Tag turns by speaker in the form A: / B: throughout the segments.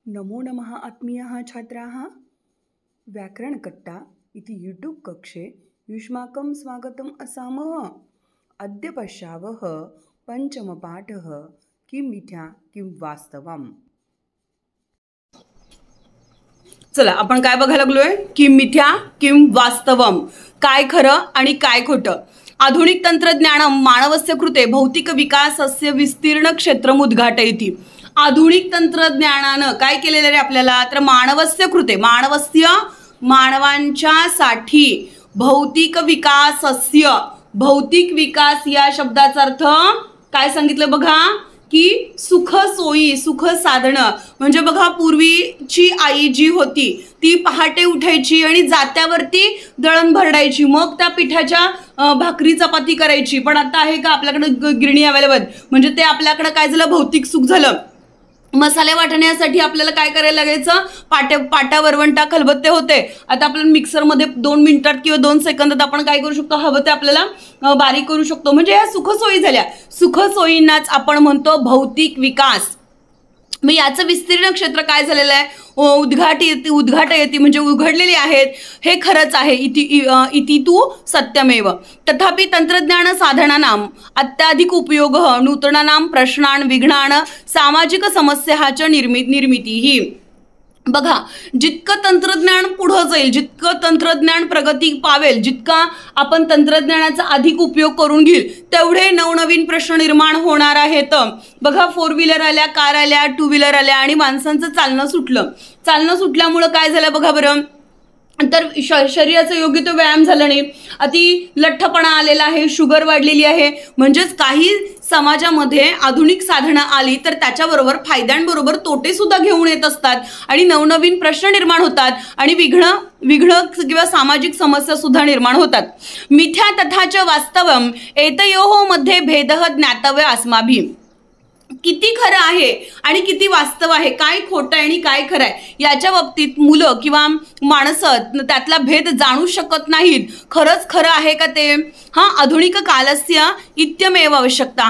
A: नमो नमः आत्मीयाः छात्राः। व्याकरणकट्टा इति यूट्यूब कक्षे युष्माकं स्वागतम् असामः। अद्य पश्यावः पञ्चमपाठः किं मिथ्या किं वास्तवम्। चला आपण काय बघायला लागलोय, किं मिथ्या किं वास्तवम, काय खरं आणि काय खोटं। आधुनिक तंत्रज्ञानम मानवस्य कृते भौतिक विकासस्य विस्तीर्ण क्षेत्रम उद्घाटयति। आधुनिक तंत्रज्ञानानं काय केलेलं आहे आपल्याला, तर मानवस्य कृते मानवांच्यासाठी भौतिक विकासस्य, भौतिक विकास या शब्दाचा अर्थ काय सांगितलं बघा, की सुख सोयी सुख साधनं। म्हणजे बघा पूर्वीची आई जी होती ती पहाटे उठायची आणि जात्यावरती दळण भरडायची, मग त्या पिठाच्या भाकरी चपाती करायची। पण आता आहे का आपल्याकडे गिरणी अवेलेबल, म्हणजे ते आपल्याकडे काय झालं, भौतिक सुख झालं। मसाले वाटण्यासाठी आपल्याला काय करायला लागायचं, पाटा वरवंटा खलबत्ते होते। आता आपण मिक्सर मध्ये 2 मिनिटात किंवा 2 सेकंदात आपण काय करू शकतो, हवं ते आपल्याला बारीक करू शकतो। म्हणजे ह्या सुखसोयी झाल्या, सुखसोयींनाच आपण म्हणतो भौतिक विकास। मग याचं विस्तीर्ण क्षेत्र काय झालेलं आहे, उद्घाटयति म्हणजे उघडलेली आहेत, हे खरंच आहे। इति तु सत्यमेव। तथापि तंत्रज्ञान साधनानां अत्याधिक उपयोग नूतनानां प्रश्नान् विघ्नान् सामाजिक समस्याच्या निर्मितीही। बघा जितकं तंत्रज्ञान पुढे जाईल, जितकं तंत्रज्ञान प्रगती पावेल, जितका आपण तंत्रज्ञानाचा अधिक उपयोग करून घेईल, तेवढे नवनवीन प्रश्न निर्माण होणार आहेत। बघा 4 व्हीलर आल्या, कार आल्या, 2 व्हीलर आल्या आणि माणसांचं चालणं सुटल्यामुळे काय झालं बघा बरं, तर शरीराचा योग्य तो व्यायाम झाला नाही, अति लठ्ठपणा आलेला आहे, शुगर वाढलेली आहे। म्हणजेच काही समाजामध्ये आधुनिक साधनं आली तर त्याच्याबरोबर फायद्यांबरोबर तोटे सुद्धा घेऊन येत असतात आणि नवनवीन प्रश्न निर्माण होतात आणि विघ्न किंवा सामाजिक समस्या सुद्धा निर्माण होतात। मिथ्या तथाच वास्तवम एतयोः मध्ये भेदः ज्ञातव्य अस्माभिः। किती खरं आहे आणि किती वास्तव आहे, काय खोटं आहे आणि काय खरं आहे, याच्या बाबतीत मुलं किंवा माणसं त्यातला भेद जाणू शकत नाहीत। खरंच खरं आहे का ते, आधुनिक कालस्य इत्यमेव आवश्यकता,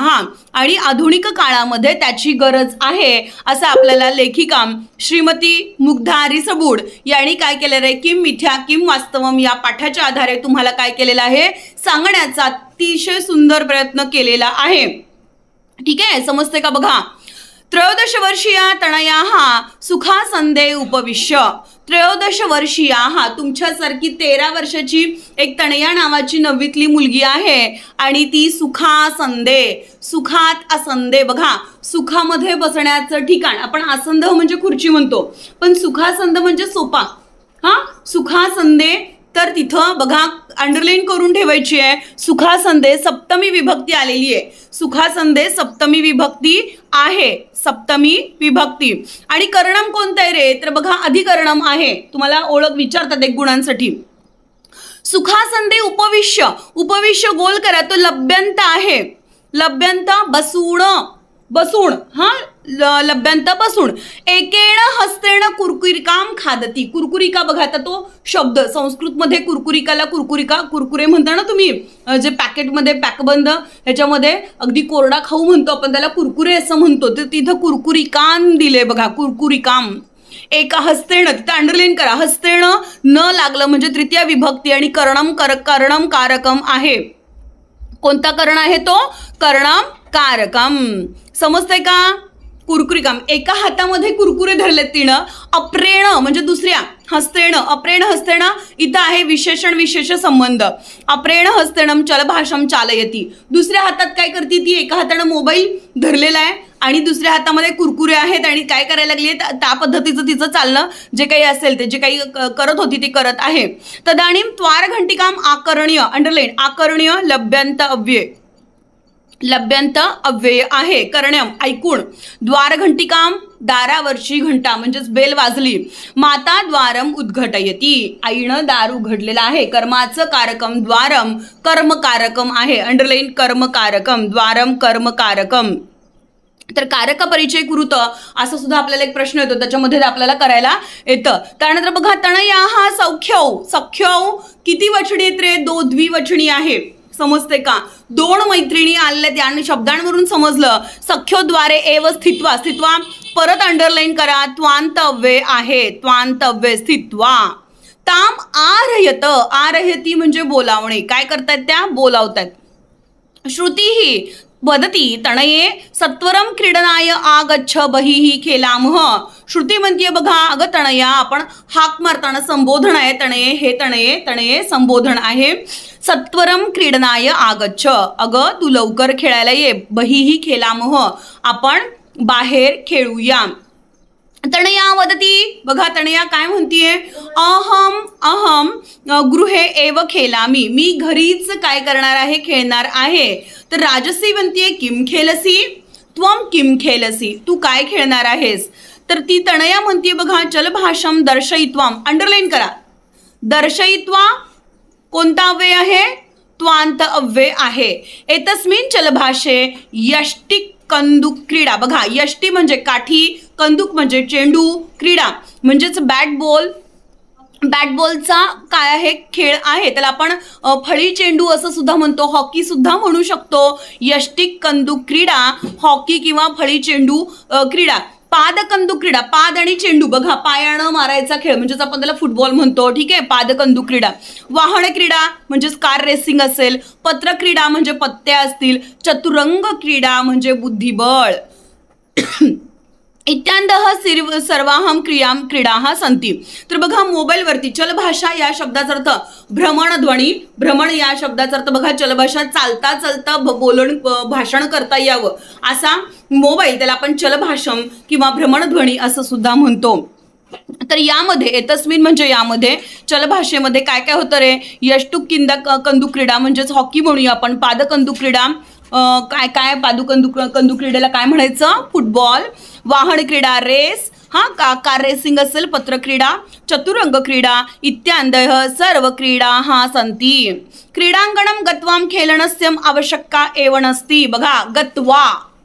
A: आणि आधुनिक काळामध्ये त्याची गरज आहे असं आपल्याला लेखिका श्रीमती मुग्धा रिसबूड यांनी काय केलेलं आहे, किं मिथ्या किं वास्तवम या पाठाच्या आधारे तुम्हाला काय केलेलं आहे, सांगण्याचा अतिशय सुंदर प्रयत्न केलेला आहे। ठीक आहे, समजते का बघा। 13 वर्षीया तनयाः सुखासंदे उपविश्य। 13 वर्षीया तुमच्यासारखी 13 वर्षाची एक तनया नावाची 9वीतली मुलगी आहे आणि ती सुखासंदे, सुखात आसंदे। बघा सुखामध्ये बसण्याचं ठिकाण, आपण आसंद म्हणजे खुर्ची म्हणतो, पण सुखासंद म्हणजे सोपा। सुखासंदे, तर तिथं बघा अंडरलाइन करून ठेवायची आहे, सुखासंदे सप्तमी विभक्ती आलेली आहे। सुखासंदे सप्तमी विभक्ती आहे, सप्तमी विभक्ती। आणि कर्णम कोणतं आहे रे, तर बघा अधिकरणम आहे। तुम्हाला ओळख विचारतात एक गुणांसाठी। सुखासंदे उपविश्य, उपविश्य गोल करा, तो लभ्यंत आहे, लभ्यंत बसून लभ्यंत बसून। एकेण हस्तेण कुरकुरिकाम खादती। कुरकुरिका बघा, आता तो शब्द संस्कृत मध्ये कुरकुरिकाला कुरकुरे म्हणता ना तुम्ही, जे पॅकेटमध्ये पॅकबंद ह्याच्यामध्ये अगदी कोरडा खाऊ म्हणतो आपण, त्याला कुरकुरे असं म्हणतो, तर तिथं कुरकुरिकाम दिले बघा, कुरकुरिकाम। एका हस्तेण, तिथं अंडरलाइन करा, हस्तेण न लागलं म्हणजे तृतीय विभक्ती आणि कर्णम कारकम आहे। कोणता कर्ण आहे तो, कर्णम कारकम। समजतंय का, कुरकुरिकाम। एका हातामध्ये कुरकुरे धरलेत तिनं, अप्रेण म्हणजे दुसऱ्या हस्तेण, अप्रेण हस्तेण इथं आहे विशेषण विशेष संबंध। अप्रेण हस्तेणम चलभाषम चालयती। दुसऱ्या हातात काय करते ती, एका हाताने मोबाईल धरलेला आहे आणि दुसऱ्या हातामध्ये कुरकुरे आहेत आणि काय करायला लागली, त्या पद्धतीचं तिचं चालणं जे काही असेल ते, जे काही करत होती ते करत आहे। तदानीम त्वार घंटिकाम आकर्ण्य, अंडरलाइन आकर्ण्य लभ्यंत अव्यय, लभ्यंत अव्यय आहे, कर्ण्यम ऐकून। द्वार घंटिकाम दारावरची घंटा म्हणजेच बेल वाजली। माता द्वारम उद्घटयती, आईनं दार उघडलेला आहे। कर्माचं कारकम द्वारम, कर्मकारकम आहे, अंडरलाइन कर्मकारकम, द्वारम कर्मकारकम। तर कारक परिचय कुरुत असं सुद्धा आपल्याला एक प्रश्न येतो, त्याच्यामध्ये आपल्याला करायला येतं। त्यानंतर बघा तनया सख्यौ किती वचनी आहेत रे, 2 द्विवचनी आहे। समजते का, 2 मैत्रिणी आल्या, त्या शब्दांवरून समजलं। सख्योद्वारे एव स्थित्वा परत अंडरलाईन करा, त्वांतव्ये आहे, त्वांतव्ये स्थित्वा. ताम आरयत, आरयती म्हणजे बोलावणे, काय करतायत त्या, बोलावतात. श्रुती ही वदती तणये सत्वरम क्रीडनाय आगच्छ बहिः खेलामः. श्रुती म्हणतीये बघा, अगं तणया, आपण हाक मारताना संबोधन आहे, तणये हे तणये, तणये संबोधन आहे. सत्वरम क्रीडनाय आगच्छ, अगं तू लवकर खेळायला ये, बहिः खेलामः, आपण बाहेर खेळूया. तणया वदती, बघा तणया काय म्हणतीये, अहम अहम गृहे एव खेलामी, मी घरीच काय करणार आहे, खेळणार आहे. तर राजसी म्हणतीये किम खेलसी, त्वम किम खेलसी, तू काय खेळणार आहेस. तर ती तणया म्हणतीये बघा, चलभाषम दर्शयित्वाम, अंडरलाईन करा, दर्शयित्वा कोणता अव्यय आहे, त्वांत अव्यय आहे. एतस्मिन चलभाषे यष्टिक कंदुक क्रीडा, बघा यष्टी म्हणजे काठी, कंदुक म्हणजे चेंडू, क्रीडा म्हणजेच बॅट बॉल, बॅट बॉलचा काय आहे, खेळ आहे, त्याला आपण फळी चेंडू असं सुद्धा म्हणतो, हॉकी सुद्धा म्हणू शकतो. यष्टिक कंदुक क्रीडा, हॉकी किंवा फळी चेंडू क्रीडा. पादकंदुक क्रीडा, पाद आणि चेंडू, बघा पायानं मारायचा खेळ म्हणजेच आपण त्याला फुटबॉल म्हणतो, ठीक आहे, पादकंदुक क्रीडा. वाहन क्रीडा म्हणजेच कार रेसिंग असेल, पत्र क्रीडा म्हणजे पत्त्या असतील, चतुरंग क्रीडा म्हणजे बुद्धिबळ. इत्यादः सर्वाहम क्रीडा सन्ति. तर बघा मोबाईलवरती चलभाषा या शब्दाचा अर्थ भ्रमणध्वनी, भ्रमण या शब्दाचा अर्थ बघा चलभाषा, चालता चालता बोलण भाषण करता यावं असा मोबाईल, त्याला आपण चलभाषम किंवा भ्रमणध्वनी असं सुद्धा म्हणतो. तर यामध्ये एतस्मिन म्हणजे यामध्ये चलभाषेमध्ये काय काय होतं रे, यष्टुक कंदुक क्रीडा म्हणजेच हॉकी म्हणूया आपण, पादकंदुक क्रीडा काय काय, कंदुक क्रीडेला काय म्हणायचं, फुटबॉल. वाहन क्रीडा रेस, हा कार रेसिंग असेल, पत्र क्रीडा, चतुरंग क्रीडा इत्यादयः सर्व क्रीडा सन्ति. क्रीडांगणम गत्वाम खेलनस्यम आवश्यकता एव नस्ति. बघा गत्वा,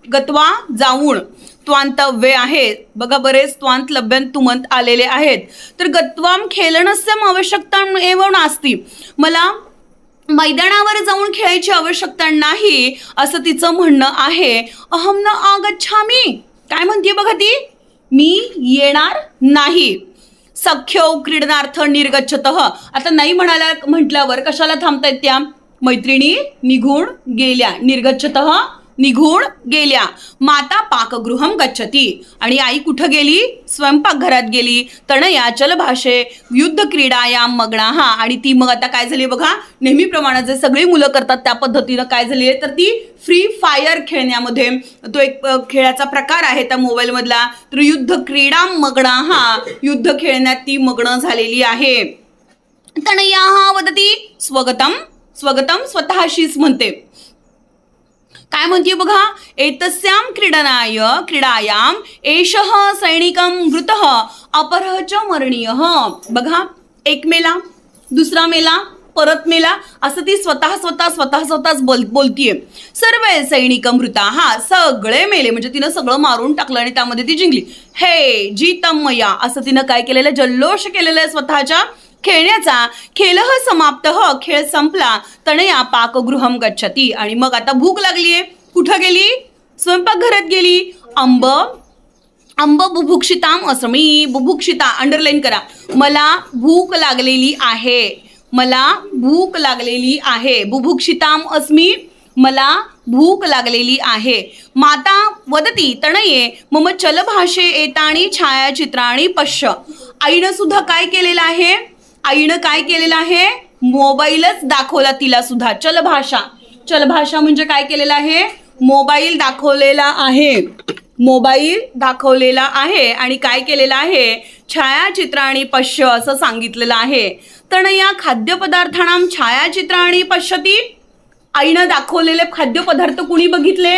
A: गत्वा जाऊन, त्वांतव्ये आहे, बघा बरेच त्वांत लभ्यंत तुमंत आलेले आहेत. तर गत्वाम खेलनस्यम आवश्यकता एव नास्ति, मला मैदानावर जाऊन खेळायची आवश्यकता नाही असं तिचं म्हणणं आहे. अहम न आगच्छामी, काय म्हणते बघा ती, मी येणार नाही. सख्यो क्रीडनार्थ निर्गच्छतः, आता नाही म्हणायला म्हटल्यावर कशाला थांबतायत त्या मैत्रिणी, निघून गेल्या, निर्गच्छतः निघून गेल्या. माता पाकगृहम गच्छती, आणि आई कुठं गेली, स्वयंपाकघरात गेली. तणया चलभाषे युद्ध क्रीडायाम मग्नाः, आणि ती मग आता काय झाली बघा, नेहमीप्रमाणे जे सगळी मुलं करतात त्या पद्धतीनं काय झाली आहे, तर ती फ्री फायर खेळण्यामध्ये, तो एक खेळाचा प्रकार आहे त्या मोबाईल मधला. तर युद्ध क्रीडा मग्नाः, युद्ध खेळण्यात ती मग्न झालेली आहे. तणया वदती स्वगतम, स्वगतम स्वतःशीच म्हणते, काय म्हणते बघा, एतस्याम क्रीडायाम एषः सैनिकं मृतः अपरः च मरणीयः. बघा एक मेला, दुसरा मेला, परत मेला, असं ती स्वतःच बोलतीये. सर्व सैनिक मृता, हा सगळे मेले म्हणजे तिनं सगळं मारून टाकलं आणि त्यामध्ये ती जिंकली. हे जीतमया, असं तिनं काय केलेलं, जल्लोष केलेलं आहे स्वतःच्या खेळण्याचा. खेलः समाप्तः, खेळ संपला. तणया पाकगृहम गच्छती, आणि मग आता भूक लागलीये, कुठं गेली, स्वयंपाकघरात गेली. अंब बुभुक्षिताम अस्मी, बुभुक्षिता अंडरलाईन करा, मला भूक लागलेली आहे, मला भूक लागलेली आहे. बुभुक्षिताम अस्मी, मला भूक लागलेली आहे. माता वदती तणये मम चलभाषे एताणी छायाचित्राणी पश्य. आईनं सुद्धा काय केलेलं आहे, आईनं काय केलेलं आहे, मोबाईलच दाखवला तिला सुद्धा. चलभाषा, चलभाषा म्हणजे काय केलेलं आहे, मोबाईल दाखवलेला आहे, मोबाईल दाखवलेला आहे आणि काय केलेलं आहे, छायाचित्राणी पश्य असं सांगितलेलं आहे. तणया खाद्यपदार्थानां छायाचित्राणी पश्यती, आईनं दाखवलेले खाद्यपदार्थ कुणी बघितले,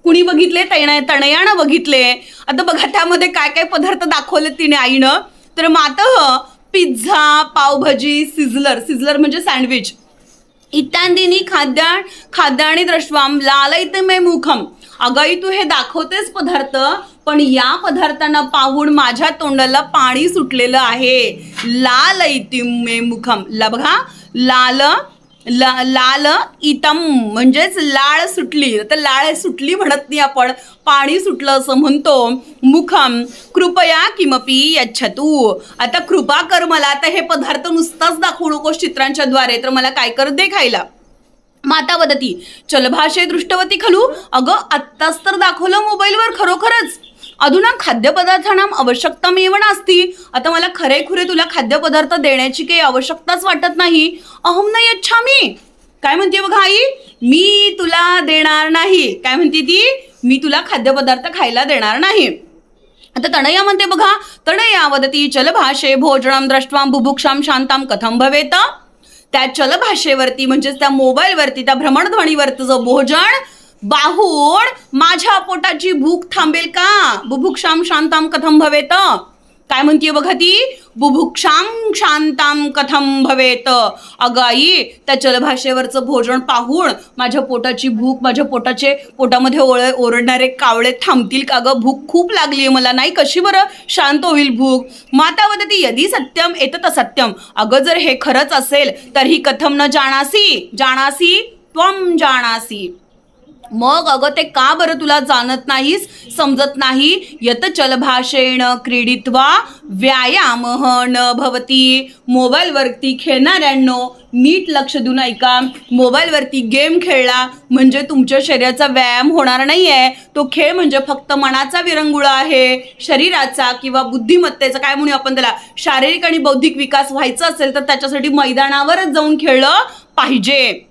A: कुणी बघितले, तणयानं बघितले. आता बघा त्यामध्ये काय काय पदार्थ दाखवले तिने आईनं. तर मातः पिझ्झा, पावभाजी, सिझलर म्हणजे सँडविच इत्यादींनी खाद्यानि द्रष्टवाम लालयिते मे मुखम. अगाई तू हे दाखवतेस पदार्थ, पण या पदार्थांना पाहून माझ्या तोंडाला पाणी सुटलेलं आहे. लालयिते मे मुखम, बघा लाल इतम म्हणजेच लाळ सुटली, तर लाळ सुटली म्हणत नाही आपण, पाणी सुटलं असं म्हणतो. मुखम कृपया किमपि यच्छतु, आता कृपा कर मला, आता हे पदार्थ नुसताच दाखवू नकोस चित्रांच्या द्वारे, तर मला काय कर दे खायला. माता वदती चलभाषे दृष्टवती खलू, अगं आत्ताच तर दाखवलं मोबाईलवर खरोखरच. अधुना खाद्यपदार्थांना आवश्यकतामेव नास्ती, आता मला खरे खुरे तुला खाद्यपदार्थ देण्याची काही आवश्यकताच वाटत नाही. अहम न यच्छामि, काय म्हणते बघा आई, मी तुला देणार नाही. काय म्हणते ती, मी तुला खाद्यपदार्थ खायला देणार नाही. आता तणया म्हणते बघा, तणया वदती चलभाषे भोजनम द्रष्ट्वा बुभुक्षाम शांताम कथम भवेत. त्या चलभाषेवरती म्हणजेच त्या मोबाईलवरती, त्या भ्रमणध्वनीवरचं भोजन बाहून माझ्या पोटाची भूक थांबेल का. बुभुक्षाम शांताम कथम भवेत, काय म्हणतीये बघा ती, बुभुक्षाम शांताम कथम भवेत. अगं आई, त्या चलभाषेवरचं भोजन पाहून माझ्या पोटाची भूक, माझ्या पोटामध्ये ओरडणारे कावळे थांबतील का ग, भूक खूप लागली आहे मला, नाही कशी बरं शांत होईल भूक. माता वदती यदि सत्यम एतत् असत्यम, अगं जर हे खरंच असेल तर ही कथम न जाणासी, जाणासी त्वम जाणासी, मग अगं ते का बरं तुला जाणत नाहीस, समजत नाही. यत चलभाषेण क्रीडित्वा व्यायामः न भवती, मोबाईलवरती खेळणाऱ्यांनो नीट लक्ष देऊन ऐका, मोबाईलवरती गेम खेळला म्हणजे तुमच्या शरीराचा व्यायाम होणार नाही आहे. तो खेळ म्हणजे फक्त मनाचा विरंगुळा आहे, शरीराचा किंवा बुद्धिमत्तेचा, काय म्हणू आपण त्याला, शारीरिक आणि बौद्धिक विकास व्हायचा असेल तर त्याच्यासाठी मैदानावरच जाऊन खेळलं पाहिजे.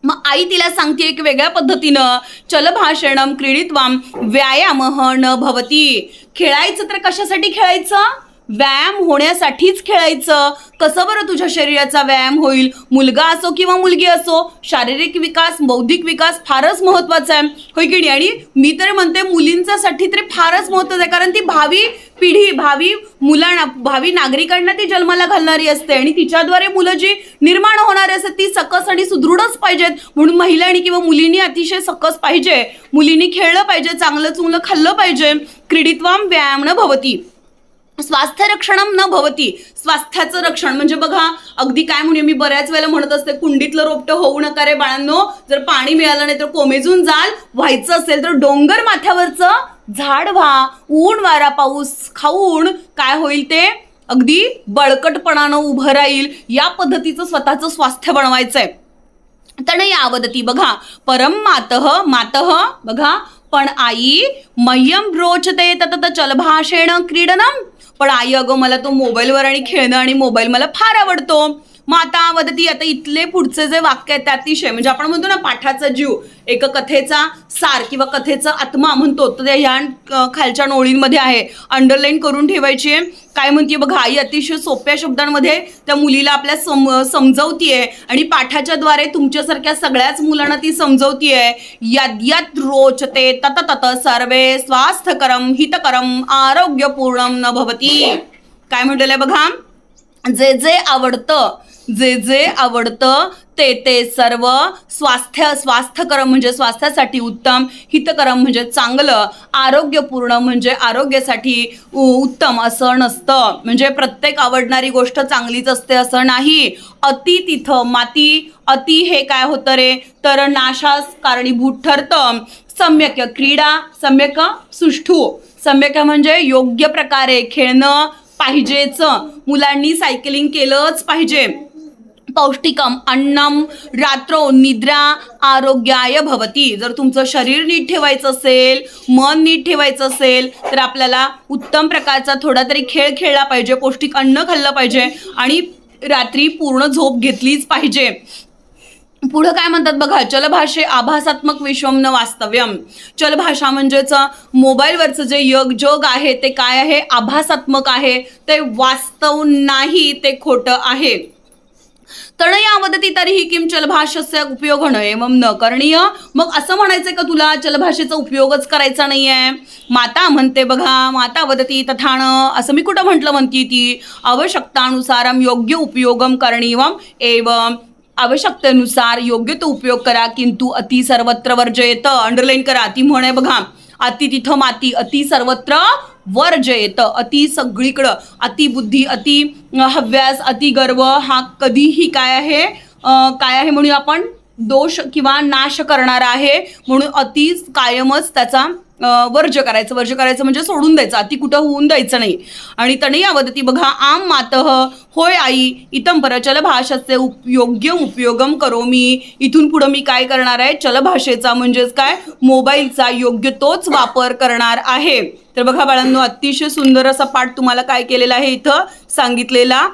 A: मग आई तिला सांगते एक वेगळ्या पद्धतीनं, चलभाषणम क्रीडित्वाम व्यायामः न भवती, खेळायचं तर कशासाठी खेळायचं, व्यायाम होण्यासाठीच खेळायचं. कसं बरं तुझ्या शरीराचा व्यायाम होईल, मुलगा असो किंवा मुलगी असो, शारीरिक विकास बौद्धिक विकास फारच महत्वाचा आहे, होय की नाही. आणि मी तर म्हणते मुलींच्यासाठी तरी फारच महत्वाचं आहे, कारण ती भावी पिढी, भावी मुलांना, भावी नागरिकांना ती जन्माला घालणारी असते आणि तिच्याद्वारे मुलं जी निर्माण होणारी असते ती सकस आणि सुदृढच पाहिजेत. म्हणून महिलांनी किंवा मुलींनी अतिशय सकस पाहिजे, मुलींनी खेळलं पाहिजे, चांगलं चुंगलं खाल्लं पाहिजे. क्रीडित्वाम व्यायाम न भवती स्वास्थ्य रक्षणम न भवती, स्वास्थ्याचं रक्षण म्हणजे बघा अगदी काय म्हणूया, मी बऱ्याच वेळेला म्हणत असते कुंडीतलं रोपटं होऊ नका रे बाळांनो, जर पाणी मिळालं नाही तर कोमेजून जाल, व्हायचं असेल तर डोंगर माथ्यावरचं झाड व्हा, ऊन वारा पाऊस खाऊन काय होईल ते अगदी बळकटपणानं उभं राहील. या पद्धतीचं स्वतःचं स्वास्थ्य बनवायचंय. तणया वदती बघा परम मातः, मातः बघा पण आई मह्यम रोचते तत चलभाषेण क्रीडनम, पण आई अगं मला तो मोबाईलवर आणि खेळणं आणि मोबाईल मला फार आवडतो. माता वदती, आता इथले पुढचे जे वाक्य आहेत ते अतिशय म्हणजे आपण म्हणतो ना पाठाचा जीव, एक कथेचा सार किंवा कथेचा आत्मा म्हणतो, तर ह्या खालच्या ओळींमध्ये आहे, अंडरलाईन करून ठेवायची आहे. काय म्हणतीये बघा आई, अतिशय सोप्या शब्दांमध्ये त्या मुलीला आपल्या समजवतीये आणि पाठाच्या द्वारे तुमच्यासारख्या सगळ्याच मुलांना ती समजवतीये. यद्यत् रोचते तत तत सर्वे स्वास्थ्यकरम हितकरम आरोग्यपूर्णम न भवती. काय म्हटलेलं आहे बघा, जे जे आवडतं, जे जे आवडतं ते ते सर्व स्वास्थ्यकरम म्हणजे स्वास्थ्यासाठी उत्तम, हितकरम म्हणजे चांगलं, आरोग्यपूर्ण म्हणजे आरोग्यासाठी उत्तम असं नसतं. म्हणजे प्रत्येक आवडणारी गोष्ट चांगलीच असते असं नाही. अति तिथं माती, अति हे काय होतं रे तर नाशास कारणीभूत ठरतं. सम्यक क्रीडा, सम्यक सुष्ठू, सम्यक म्हणजे योग्य प्रकारे खेळणं पाहिजेच, मुलांनी सायकलिंग केलंच पाहिजे. पौष्टिकम अन्नम रात्रो निद्रा आरोग्याय भवती, जर तुमचं शरीर नीट ठेवायचं असेल, मन नीट ठेवायचं असेल तर आपल्याला उत्तम प्रकारचा थोडा तरी खेळ खेळला पाहिजे, पौष्टिक अन्न खाल्लं पाहिजे आणि रात्री पूर्ण झोप घेतलीच पाहिजे. पुढं काय म्हणतात बघा, चलभाषे आभासात्मक विश्वम न वास्तव्यम. चलभाषा म्हणजेच मोबाईलवरचं जे जग आहे ते काय आहे, आभासात्मक आहे, ते वास्तव नाही, ते खोटं आहे. तणया वदती तरीही किम चलभाषस्य उपयोग एवं न करणीय, मग असं म्हणायचंय का तुला चलभाषेचा उपयोगच करायचा नाहीये. माता म्हणते बघा, माता वदती तथाण, असं मी कुठं म्हटलं म्हणती ती, आवश्यकतानुसारम योग्य उपयोगम करणीयम एवं, आवश्यकतेनुसार योग्य तो उपयोग करा, किंतु अति सर्वत्र वर्जयेत. अंडरलाईन करा, अति म्हणे बघा, अति तिथं माती, अति सर्वत्र वर्जयेत, अति सगळीकडं, अति बुद्धी, अति हव्यास, अति गर्व हा कधीही काय आहे काय आहे म्हणूया आपण, दोष किंवा नाश करणारा आहे, म्हणून अति कायमच त्याचा वर्ज्य करायचं. वर्ज्य करायचं म्हणजे सोडून द्यायचं, अति कुठं होऊन द्यायचं नाही. आणि तनया वदती बघा, आम मातः, होय आई, इतम पर चलभाषाचे योग्य उपयोगम करोमी. इथून पुढं मी काय करणार आहे, चलभाषेचा म्हणजेच काय, मोबाईलचा योग्य तोच वापर करणार आहे. तर बघा बाळांनो, अतिशय सुंदर असा पाठ तुम्हाला काय केलेला आहे, इथं सांगितलेला